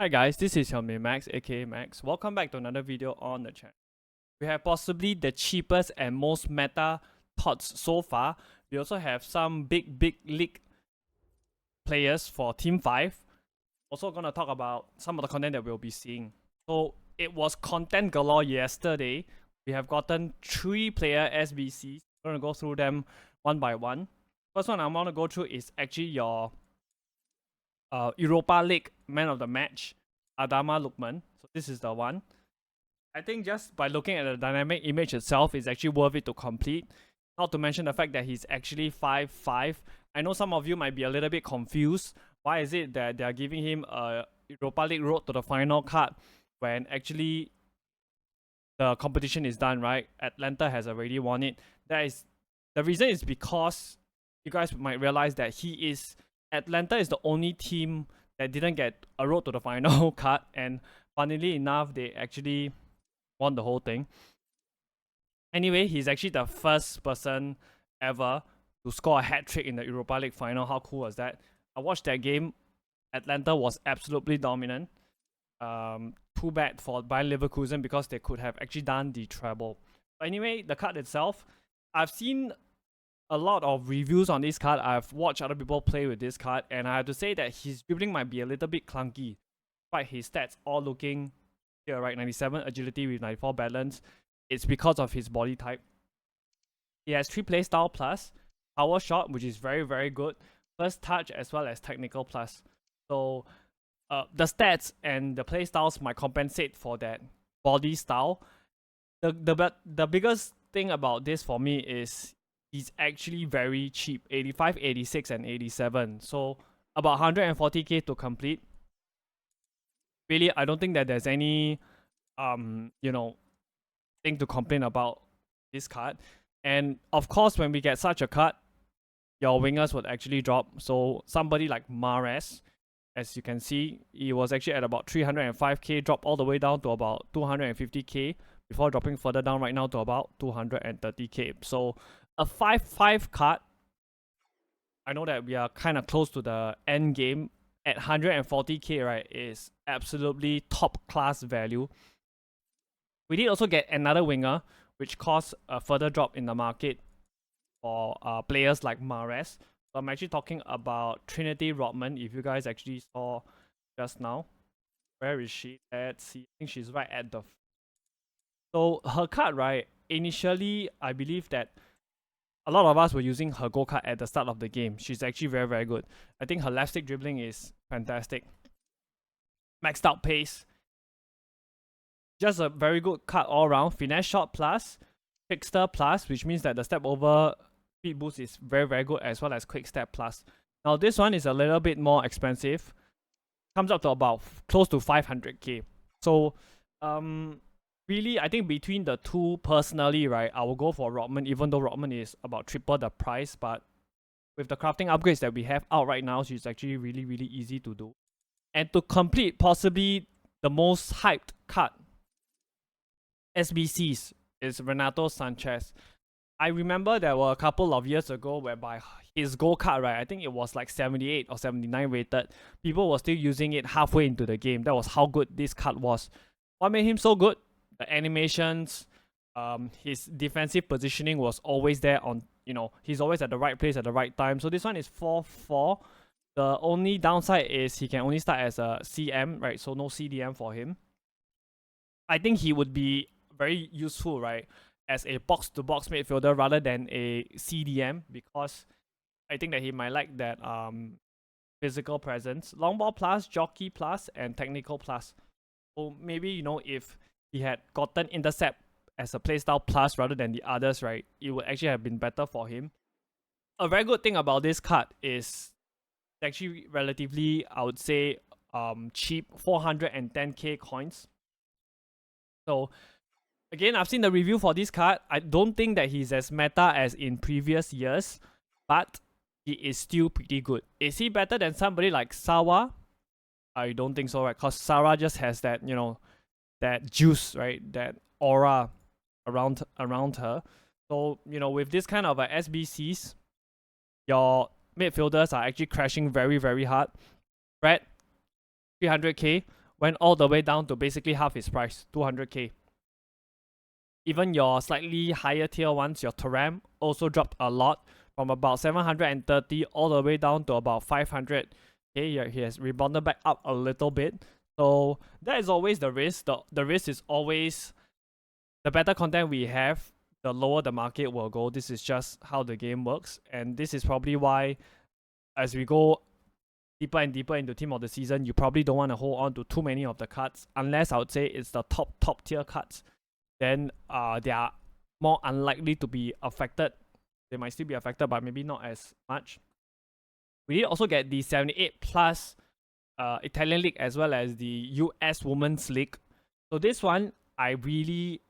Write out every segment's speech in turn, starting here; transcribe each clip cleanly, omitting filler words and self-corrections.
Hi guys, this is your Max aka Max. Welcome back to another video on the channel. We have possibly the cheapest and most meta TOTS so far. We also have some big league players for Team 5. Also gonna talk about some of the content that we'll be seeing. So it was content galore yesterday. We have gotten 3 player SBCs. I'm gonna go through them one by one. First one I want to go through is actually your Europa League man of the match, Adama Lukman. So this is the one. I think just by looking at the dynamic image itself, it's actually worth it to complete. Not to mention the fact that he's actually 5'5". I know some of you might be a little bit confused. Why is it that they are giving him a Europa League road to the final card when actually the competition is done, right? Atlanta has already won it. The reason is because you guys might realize that Atlanta is the only team that didn't get a road to the final card, and funnily enough, they actually won the whole thing. Anyway, he's actually the first person ever to score a hat-trick in the Europa League final. How cool was that? I watched that game. Atlanta was absolutely dominant. Too bad for Bayern Leverkusen because they could have actually done the treble. But anyway, the card itself, I've seen a lot of reviews on this card. I've watched other people play with this card, and I have to say that his dribbling might be a little bit clunky. But his stats all looking here, right? 97 agility with 94 balance. It's because of his body type. He has 3 playstyle plus, power shot, which is very good, first touch as well as technical plus. So the stats and the playstyles might compensate for that body style. The biggest thing about this for me is he's actually very cheap, 85, 86, and 87. So about 140k to complete. Really, I don't think that there's any thing to complain about this card. And of course, when we get such a card, your wingers would actually drop. So somebody like Mahrez, as you can see, he was actually at about 305k, dropped all the way down to about 250k before dropping further down right now to about 230k. So a 5-5 card, I know that we are kind of close to the end game. At 140k, right, is absolutely top class value. We did also get another winger, which caused a further drop in the market for players like Mahrez. So I'm actually talking about Trinity Rodman. If you guys actually saw just now, where is she? Let's see. I think she's right at the. So her card, right? Initially, I believe that a lot of us were using her go card at the start of the game. She's actually very good. I think her left stick dribbling is fantastic. Maxed out pace. Just a very good card all around. Finesse shot plus, trickster plus, which means that the step over speed boost is very good, as well as quick step plus. Now this one is a little bit more expensive. Comes up to about close to 500k. So really, I think between the two, personally, right, I will go for Rodman, even though Rodman is about triple the price. But with the crafting upgrades that we have out right now, she's actually really easy to do. And to complete possibly the most hyped card, SBCs, is Renato Sanchez. I remember there were a couple of years ago whereby his gold card, right, I think it was like 78 or 79 rated. People were still using it halfway into the game. That was how good this card was. What made him so good? The animations, his defensive positioning was always there on, he's always at the right place at the right time. So this one is 4-4. The only downside is he can only start as a CM, right? So no CDM for him. I think he would be very useful, right, as a box-to-box midfielder rather than a CDM, because I think that he might like that physical presence. Long ball plus, jockey plus, and technical plus. So maybe, if he had gotten intercept as a playstyle plus rather than the others, right, it would actually have been better for him. A very good thing about this card is actually relatively, I would say, cheap, 410k coins. So again, I've seen the review for this card. I don't think that he's as meta as in previous years, but he is still pretty good. Is he better than somebody like Sawa? I don't think so, right? Because Sarah just has that, that juice, right? That aura around her. So, with this kind of SBCs, your midfielders are actually crashing very hard. Red, 300k, went all the way down to basically half his price, 200k. Even your slightly higher tier ones, your Taram, also dropped a lot from about 730 all the way down to about 500. Okay, he has rebounded back up a little bit. So that is always the risk. The risk is always the better content we have, the lower the market will go. This is just how the game works. And this is probably why as we go deeper and deeper into Team of the Season, you probably don't want to hold on to too many of the cards, unless I would say it's the top tier cards. Then they are more unlikely to be affected. They might still be affected, but maybe not as much. We did also get the 78 plus Italian League as well as the US Women's League. So this one, I really,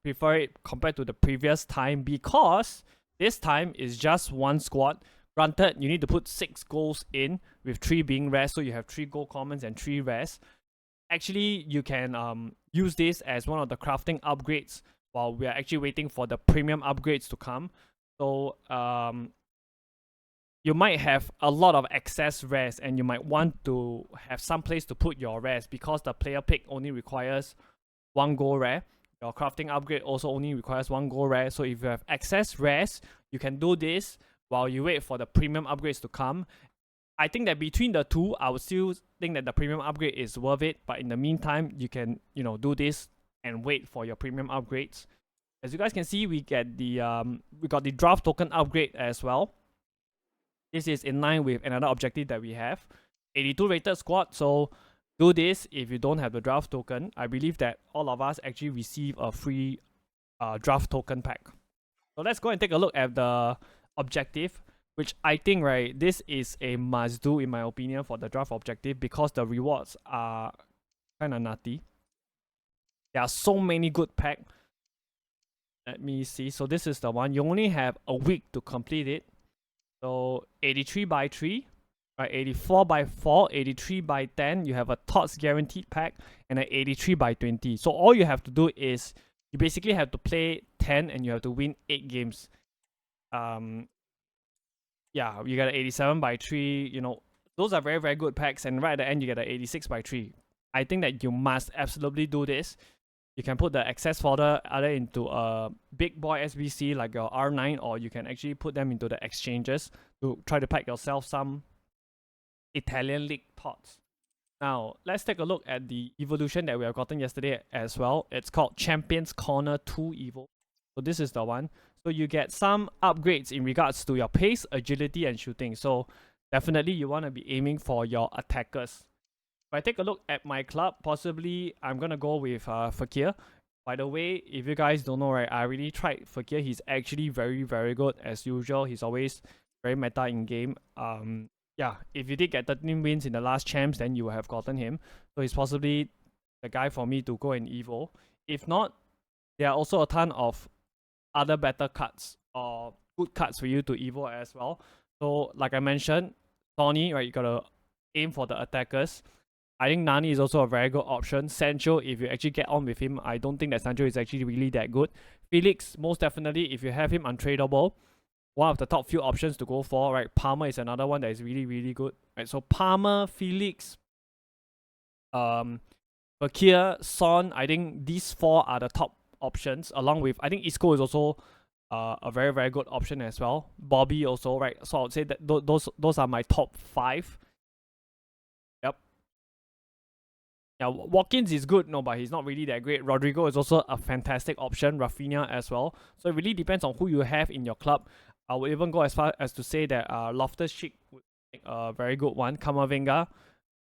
prefer it compared to the previous time, because this time is just one squad. Granted, you need to put 6 goals in, with 3 being rares, so you have 3 gold commons and 3 rares. Actually, you can use this as one of the crafting upgrades while we are actually waiting for the premium upgrades to come. So you might have a lot of excess rares, and you might want to have some place to put your rares, because the player pick only requires 1 gold rare. Your crafting upgrade also only requires 1 gold rare. So if you have excess rares, you can do this while you wait for the premium upgrades to come. I think that between the two, I would still think that the premium upgrade is worth it. But in the meantime, you can, do this and wait for your premium upgrades. As you guys can see, we got the draft token upgrade as well. This is in line with another objective that we have. 82 rated squad, so do this if you don't have the draft token. I believe that all of us actually receive a free draft token pack. So let's go and take a look at the objective, which I think, right, this is a must do in my opinion for the draft objective, because the rewards are kind of nutty. There are so many good packs. Let me see. So this is the one. You only have a week to complete it. So 83 by 3, right? 84 by 4, 83 by 10. You have a TOTS guaranteed pack and an 83 by 20. So all you have to do is you basically have to play 10 and you have to win 8 games. Yeah, you get an 87 by 3. Those are very, very good packs. And right at the end, you get an 86 by 3. I think that you must absolutely do this. You can put the excess fodder either into a big boy SBC like your R9, or you can actually put them into the exchanges to try to pack yourself some Italian League TOTS. Now, let's take a look at the evolution that we have gotten yesterday as well. It's called Champions Corner 2 Evo. So this is the one. So you get some upgrades in regards to your pace, agility, and shooting. So definitely you want to be aiming for your attackers. If I take a look at my club, possibly I'm going to go with Fakir. By the way, if you guys don't know, right, I really tried Fakir. He's actually very, very good as usual. He's always very meta in game. Yeah, if you did get 13 wins in the last champs, then you will have gotten him. So he's possibly the guy for me to go and evo. If not, there are also a ton of other better cards or good cards for you to evo as well. So like I mentioned, Tony, right, you gotta aim for the attackers. I think Nani is also a very good option. Sancho, if you actually get on with him, I don't think that Sancho is actually really that good. Felix, most definitely, if you have him untradeable, one of the top few options to go for, right? Palmer is another one that is really, really good. Right, so Palmer, Felix, Bakir, Son, I think these 4 are the top options, along with, I think Isco is also a very, very good option as well. Bobby also, right? So I would say that those are my top 5. Yeah, Watkins is good, no, but he's not really that great. Rodrigo is also a fantastic option. Rafinha as well. So it really depends on who you have in your club. I would even go as far as to say that Loftus-Cheek would make a very good one. Kamavinga,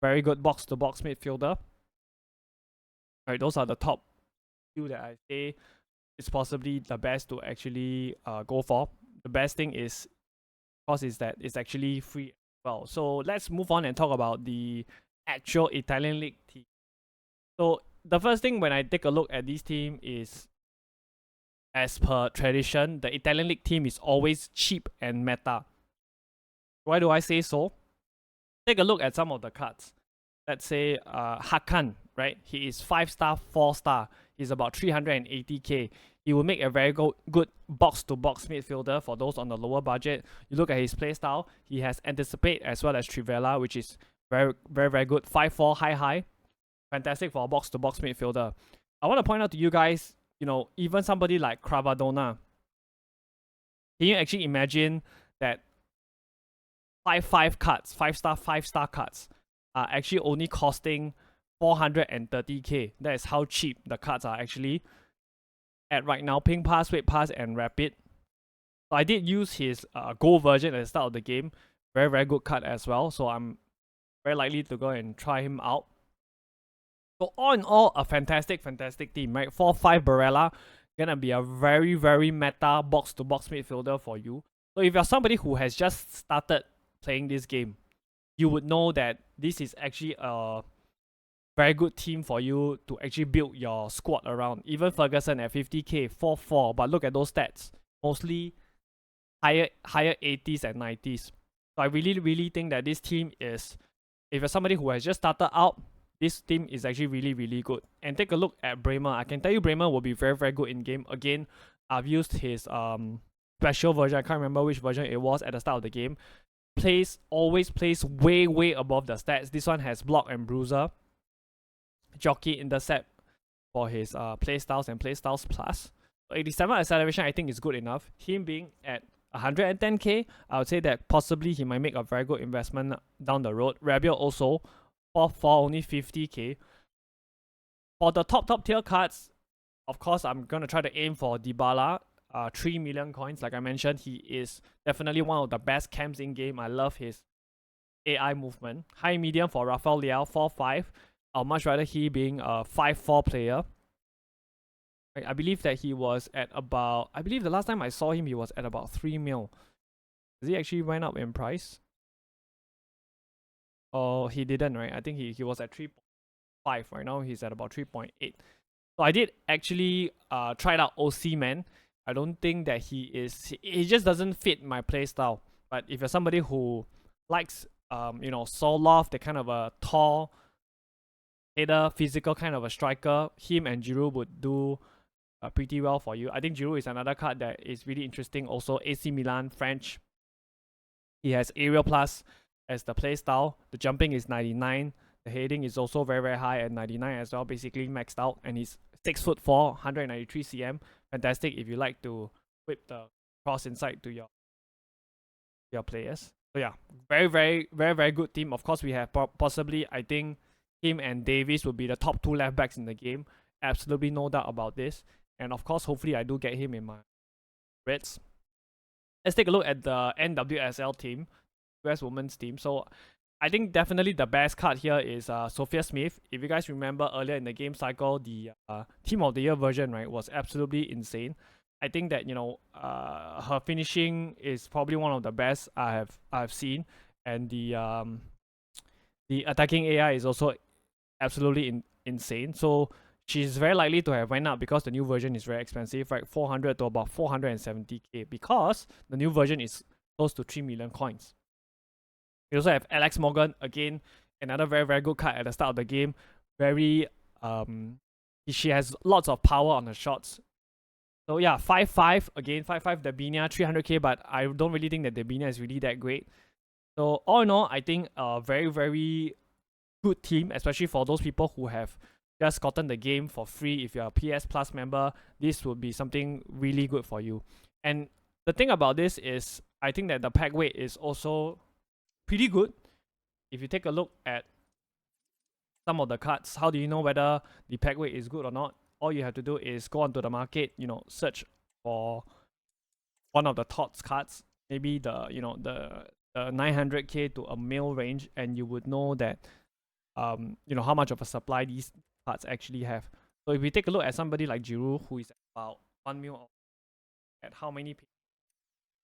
very good box-to-box midfielder. Alright, those are the top 2 that I say is possibly the best to actually go for. The best thing is, of course, is that it's actually free as well. So let's move on and talk about the actual Italian League team. So the first thing when I take a look at this team is, as per tradition, the Italian League team is always cheap and meta. Why do I say so? Take a look at some of the cards. Let's say Hakan, right? He is 5-star, 4-star. He's about 380k. He will make a very good box-to-box midfielder for those on the lower budget. You look at his playstyle, he has Anticipate as well as Trivela, which is very, very, very good. 5-4, high. fantastic for a box-to-box midfielder. I want to point out to you guys, you know, even somebody like Cravadona, can you actually imagine that 5-5 cards, 5-star cards are actually only costing 430k. That is how cheap the cards are actually at right now. Ping Pass, Weight Pass, and Rapid. So I did use his gold version at the start of the game. Very, very good card as well. So I'm very likely to go and try him out. So all in all, a fantastic team, right? 4-5 Barella, gonna be a very, very meta box-to-box midfielder for you. So if you're somebody who has just started playing this game, you would know that this is actually a very good team for you to actually build your squad around. Even Ferguson at 50k, 4-4, but look at those stats. Mostly higher 80s and 90s. So I really think that this team is, if you're somebody who has just started out, this team is actually really good. And take a look at Bremer. I can tell you Bremer will be very good in game. Again, I've used his special version. I can't remember which version it was at the start of the game. Always plays way above the stats. This one has block and bruiser, jockey, intercept for his playstyles and playstyles plus. So 87 acceleration I think is good enough. Him being at 110k, I would say that possibly he might make a very good investment down the road. Rabiot also 4-4, only 50k. For the top tier cards, of course I'm gonna try to aim for Dybala. 3 million coins, like I mentioned, he is definitely one of the best camps in game. I love his AI movement. High medium for Rafael Leao, 4-5. I'd much rather he being a 5-4 player. I believe that he was at about, I believe the last time I saw him, he was at about 3 mil. Does he actually went up in price? Oh, he didn't, right? I think he was at 3.5. Right now he's at about 3.8. So I did actually try out OC Man. I don't think that he just doesn't fit my playstyle. But if you're somebody who likes you know, Soloff, the kind of a tall header, physical kind of a striker, him and Giroud would do pretty well for you. I think Giroud is another card that is really interesting. Also, AC Milan, French. He has Aerial Plus as the playstyle. The jumping is 99. The heading is also very high at 99 as well, basically maxed out. And he's 6'4", 193 cm. Fantastic if you like to whip the cross inside to your players. So yeah, very good team. Of course, we have possibly, I think, him and Davies will be the top 2 left backs in the game. Absolutely no doubt about this. And of course, hopefully I do get him in my Reds. Let's take a look at the NWSL team, US Women's team. So I think definitely the best card here is Sophia Smith. If you guys remember earlier in the game cycle, the Team of the Year version, right, was absolutely insane. I think that, you know, her finishing is probably one of the best I've seen, and the attacking AI is also absolutely insane. So she's very likely to have went up because the new version is very expensive, right? 400 to about 470k, because the new version is close to 3 million coins. You also have Alex Morgan, again, another very good card at the start of the game. Very she has lots of power on her shots. So yeah, 5-5 again, 5-5 Dabinia, 300k, but I don't really think that Dabinia is really that great. So all in all, I think a very good team, especially for those people who have just gotten the game for free. If you're a PS Plus member, this would be something really good for you. And the thing about this is, I think that the pack weight is also pretty good. If you take a look at some of the cards, how do you know whether the pack weight is good or not? All you have to do is go onto the market, you know, search for one of the TOTS cards, maybe the, you know, the 900k to a mil range, and you would know that you know, how much of a supply these cards actually have. So if we take a look at somebody like Giroud, who is about 1 mil, at how many pages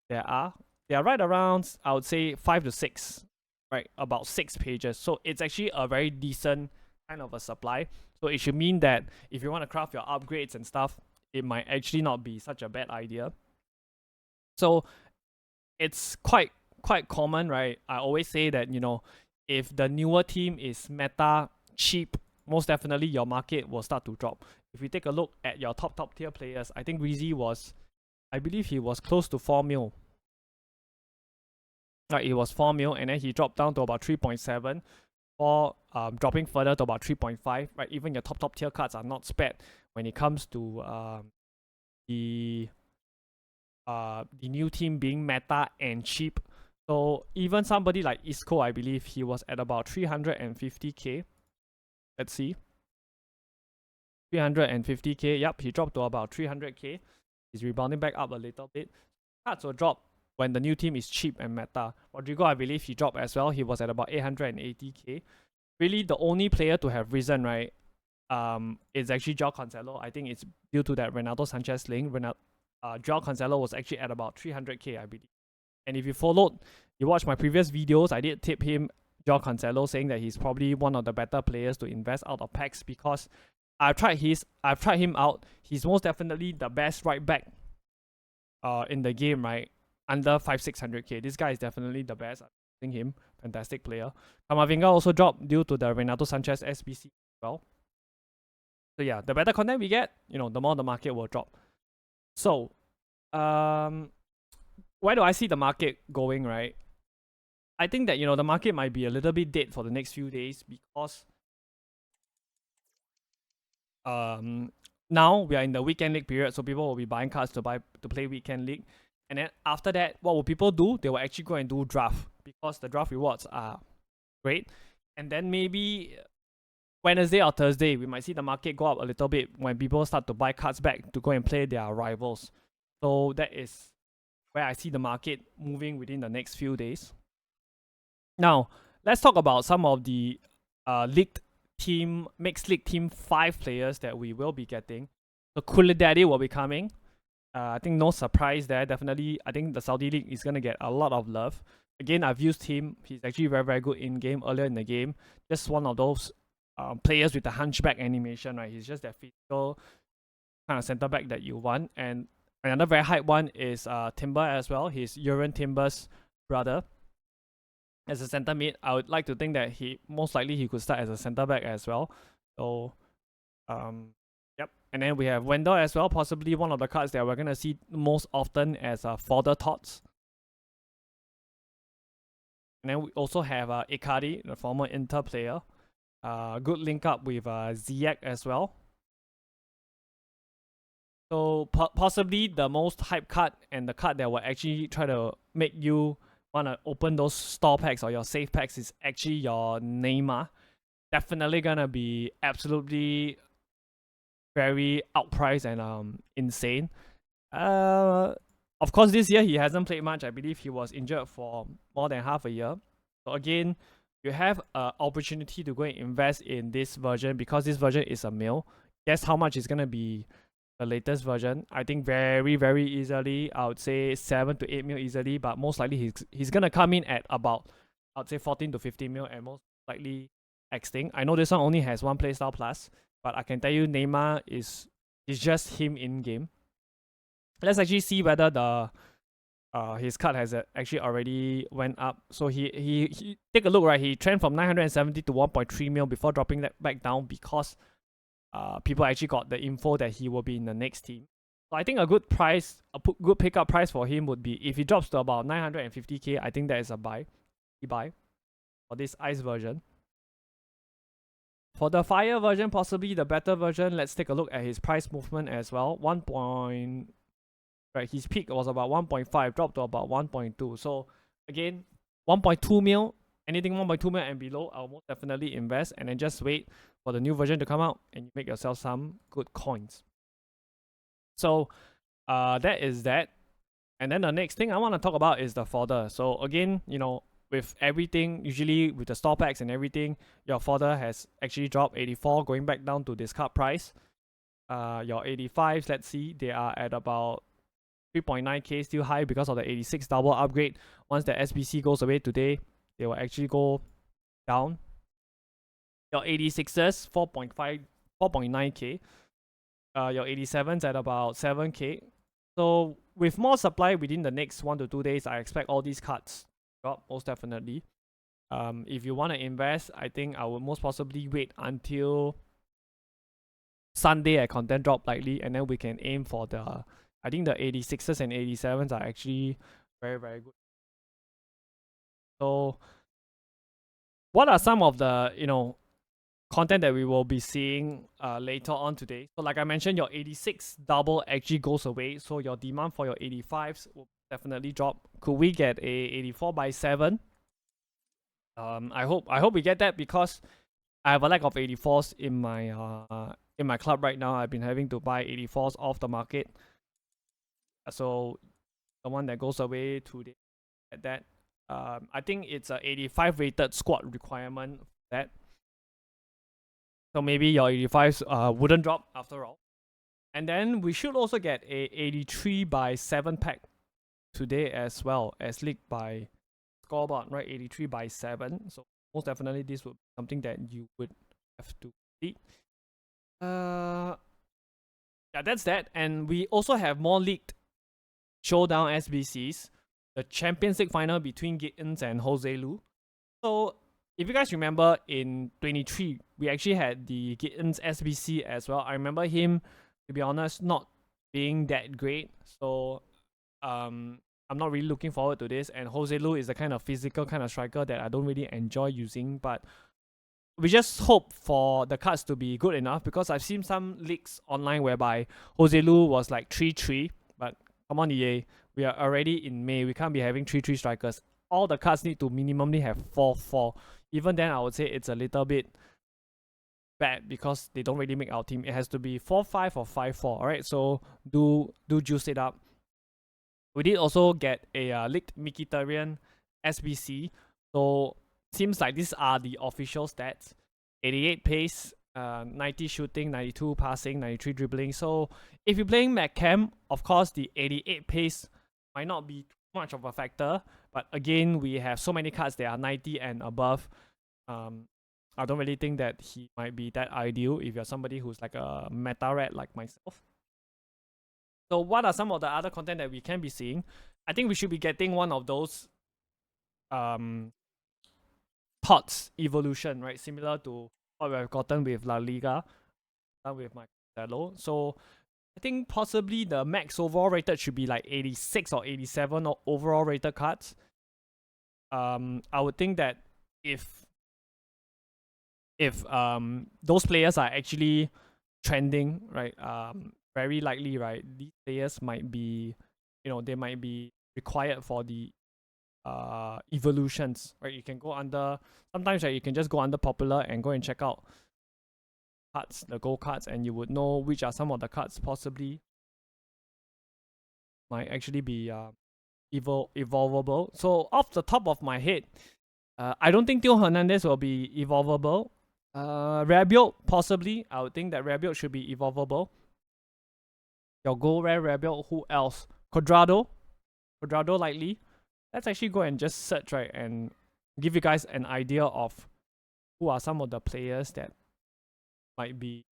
there are right around, I would say 5 to 6, right? About 6 pages. So it's actually a very decent kind of a supply. So it should mean that if you want to craft your upgrades and stuff, it might actually not be such a bad idea. So it's quite common, right? I always say that, you know, if the newer team is meta cheap, most definitely your market will start to drop. If we take a look at your top tier players, I think Rizzi was, I believe he was close to 4 mil. Right, it was 4 mil, and then he dropped down to about 3.7 before dropping further to about 3.5, right? Even your top tier cards are not spared when it comes to the new team being meta and cheap. So even somebody like Isco, I believe he was at about 350k. Let's see. 350k. Yep, he dropped to about 300k. He's rebounding back up a little bit. Cards will drop when the new team is cheap and meta. Rodrigo, I believe he dropped as well. He was at about 880k. Really, the only player to have risen, right, is actually Joao Cancelo. I think it's due to that Renato Sanchez link. Joao Cancelo was actually at about 300k, I believe. And if you watched my previous videos, I did tip him, Joao Cancelo, saying that he's probably one of the better players to invest out of packs because I've tried him out. He's most definitely the best right back in the game, right? Under 500-600k. This guy is definitely the best. I think him. Fantastic player. Kamavinga also dropped due to the Renato Sanchez SBC as well. So yeah, the better content we get, the more the market will drop. So, where do I see the market going, right? I think that, the market might be a little bit dead for the next few days because now we are in the weekend league period, so people will be buying cards to play weekend league. And then after that, what will people do? They will actually go and do draft because the draft rewards are great. And then maybe Wednesday or Thursday, we might see the market go up a little bit when people start to buy cards back to go and play their rivals. So that is where I see the market moving within the next few days. Now, let's talk about some of the mixed league team 5 players that we will be getting. So Koulibaly will be coming. I think no surprise there. Definitely, I think the Saudi League is going to get a lot of love. Again, I've used him. He's actually very, very good in game, earlier in the game. Just one of those players with the hunchback animation, right? He's just that physical kind of center back that you want. And another very hype one is Timber as well. He's Urian Timber's brother. As a center mid, I would like to think that he could start as a center back as well. So, yep. And then we have Wendell as well, possibly one of the cards that we're gonna see most often as Fodder TOTS. And then we also have Icardi, the former Inter player. Good link up with Ziyech as well. So possibly the most hype card and the card that will actually try to make you want to open those store packs or your safe packs is actually your Neymar. Definitely gonna be absolutely very outpriced and insane. Of course, this year he hasn't played much. I believe he was injured for more than half a year. So again, you have an opportunity to go and invest in this version because this version is a mil. Guess how much is gonna be the latest version? I think very, very easily, I would say 7 to 8 mil easily, but most likely he's gonna come in at about, I'd say 14 to 15 mil and most likely extinct. I know this one only has one playstyle plus, but I can tell you Neymar is just him in game. Let's actually see whether the his card has actually already went up. So he take a look, right? He trend from 970 to 1.3 mil before dropping that back down because people actually got the info that he will be in the next team. So I think a good pickup price for him would be if he drops to about 950k. I think that is a buy for this ice version. For the fire version, possibly the better version, let's take a look at his price movement as well. His peak was about 1.5, dropped to about 1.2. So again, 1.2 mil, anything 1.2 mil and below, I'll most definitely invest and then just wait for the new version to come out and you make yourself some good coins. So that is that. And then the next thing I want to talk about is the fodder. So again, with everything, usually with the store packs and everything, your fodder has actually dropped 84, going back down to discard price. Your 85s, let's see, they are at about 3.9k, still high because of the 86 double upgrade. Once the SBC goes away today, they will actually go down. Your 86s, 4.9k. Your 87s at about 7k. So with more supply within the next 1 to 2 days, I expect all these cards to drop most definitely. If you want to invest, I think I would most possibly wait until Sunday at content drop likely, and then we can aim for the, I think the 86s and 87s are actually very, very good. So what are some of the content that we will be seeing later on today? So like I mentioned, your 86 double actually goes away, so your demand for your 85s will definitely drop. Could we get a 84/7? I hope we get that, because I have a lack of 84s in my club right now. I've been having to buy 84s off the market. So the one that goes away today at that. I think it's a 85 rated squad requirement for that. So maybe your 85s wouldn't drop after all. And then we should also get a 83/7 pack today as well, as leaked by Scoreboard, right? 83/7. So most definitely this would be something that you would have to see. Yeah, that's that. And we also have more leaked showdown SBCs, the Champions League final between Gittins and Jose Lu. So if you guys remember, in 23 we actually had the Gittins SBC as well. I remember him, to be honest, not being that great. So I'm not really looking forward to this. And Jose Lu is the kind of physical kind of striker that I don't really enjoy using, but we just hope for the cards to be good enough, because I've seen some leaks online whereby Jose Lu was like 3-3, but come on EA, we are already in May, we can't be having 3-3 strikers. All the cards need to minimally have 4-4. Even then, I would say it's a little bit bad, because they don't really make our team. It has to be 4-5 or 5-4. Alright, so do juice it up. We did also get a leaked Mkhitaryan SBC. So seems like these are the official stats. 88 pace, 90 shooting, 92 passing, 93 dribbling. So if you're playing McCam, of course the 88 pace might not be too much of a factor. But again, we have so many cards that are 90 and above. I don't really think that he might be that ideal if you're somebody who's like a meta rat like myself. So what are some of the other content that we can be seeing? I think we should be getting one of those TOTS evolution, right? Similar to what we've gotten with La Liga, with my Marcelo. So I think possibly the max overall rated should be like 86 or 87 or overall rated cards. I would think that if those players are actually trending, right, very likely, right, these players might be, they might be required for the evolutions, right? You can go under, sometimes, right, you can just go under popular and go and check out cards, the gold cards, and you would know which are some of the cards possibly might actually be evolvable. So off the top of my head, I don't think Theo Hernandez will be evolvable. Rabiot, possibly. I would think that Rabiot should be evolvable. Your gold rare Rabiot, who else? Quadrado likely. Let's actually go and just search, right, and give you guys an idea of who are some of the players that might be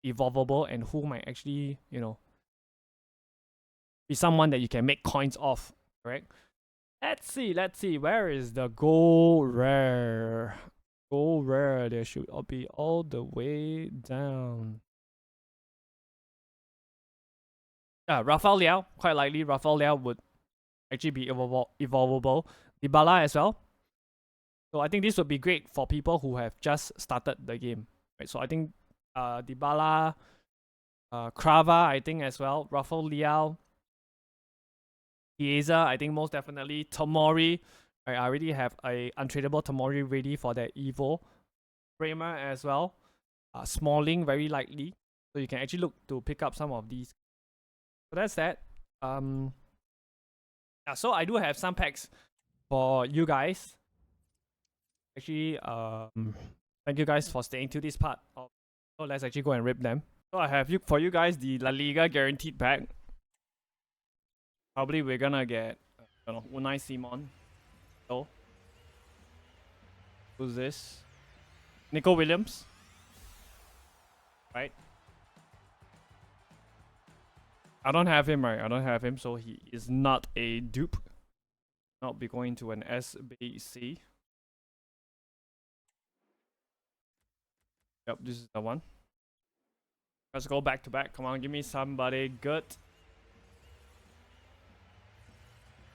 evolvable and who might actually, be someone that you can make coins off, correct? Let's see. Where is the gold rare? Gold rare, there should be all the way down. Rafael Liao, quite likely Rafael Liao would actually be evolvable. Dybala as well. So I think this would be great for people who have just started the game, right? So I think Dybala, Krava, I think as well, Rafael Liao, Chiesa, I think most definitely. Tomori, I already have a untradeable Tomori ready for that Evo. Kramer as well. Smalling, very likely. So you can actually look to pick up some of these. So that's that. Yeah, so I do have some packs for you guys. Actually, thank you guys for staying to this part. So let's actually go and rip them. So I have for you guys the La Liga guaranteed pack. Probably we're gonna get, Unai Simon. So, who's this? Nico Williams. Right? I don't have him, right? I don't have him, so he is not a dupe. Not be going to an SBC. Yep, this is the one. Let's go back to back. Come on, give me somebody good.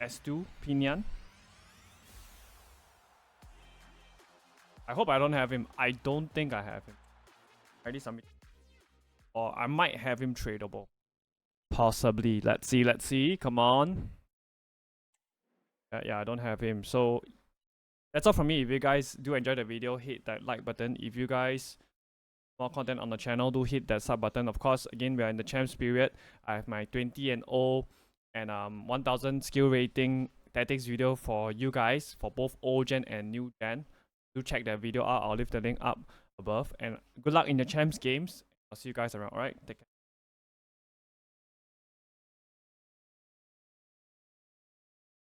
S2, Pinian. I hope I don't have him. I don't think I have him. I already submit. Or I might have him tradable. Possibly. Let's see. Let's see. Come on. Yeah, I don't have him. So that's all from me. If you guys do enjoy the video, hit that like button. If you guys more content on the channel, do hit that sub button. Of course, again, we are in the champs period. I have my 20 and 0 and 1000 skill rating tactics video for you guys for both old gen and new gen. Do check that video out. I'll leave the link up above. And good luck in the champs games. I'll see you guys around. Alright, take care.